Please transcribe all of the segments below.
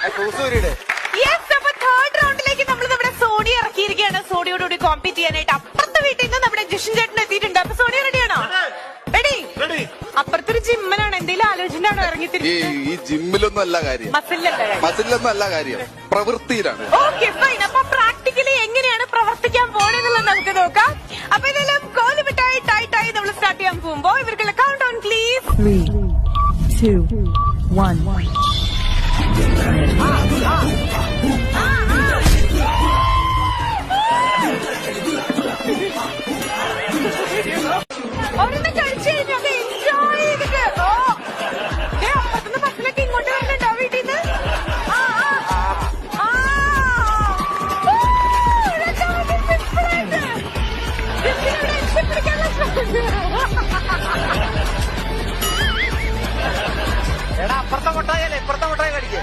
Third റൗണ്ടിലേക്ക് നമ്മൾ നമ്മുടെ Sony ഇറക്കിയിരിക്കുകയാണ്. സോണിയോടുകൂടി compete ചെയ്യാനായിട്ട് അപ്പുറത്തെ വീട്ടിൽ നിന്ന് നമ്മുടെ ജിഷൻ ചേട്ടൻ എത്തിയിട്ടുണ്ട്. അപ്പൊ സോണി റെഡിയാണോ? റെഡി. അപ്പുറത്തൊരു ജിമ്മനാണ്. എന്തെങ്കിലും ആലോചനയാണോ ഇറങ്ങിത്തിരിക്കുന്നത്? ഈ ജിമ്മിലൊന്നും അല്ല കാര്യം, മസിലൊന്നും അല്ല കാര്യം, പ്രവൃത്തിയിലാണ്. Okay fine. അപ്പൊ പ്രാക്ടിക്കലി എങ്ങനെയാണ് പ്രവർത്തിക്കാൻ പോണെന്നുള്ളത് നമുക്ക് നോക്കാം. അപ്പൊ ഇതെല്ലാം കോലുമിട്ടായി ടൈറ്റായി നമ്മൾ സ്റ്റാർട്ട് ചെയ്യാൻ പോകുമ്പോ ഇവർക്കുള്ള കൗണ്ട് ഡൗൺ പ്ലീസ്. 3, 2, 1. ഒരെണ്ണം കഴിച്ചു കഴിഞ്ഞു. അത് എൻജോയ് ചെയ്തിട്ട് അപ്പുറത്തുനിന്ന് ബസ്സിലൊക്കെ ഇങ്ങോട്ട് വരുന്നുണ്ടോ വീട്ടിൽ നിന്ന്? എടാ അപ്പുറത്തെ മുട്ടായല്ലേ ഇപ്പുറത്തെ മുട്ടായി കടിക്കേ.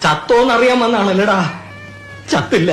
ചത്തോന്നറിയാൻ വന്നാണല്ലേടാ, ചത്തില്ല.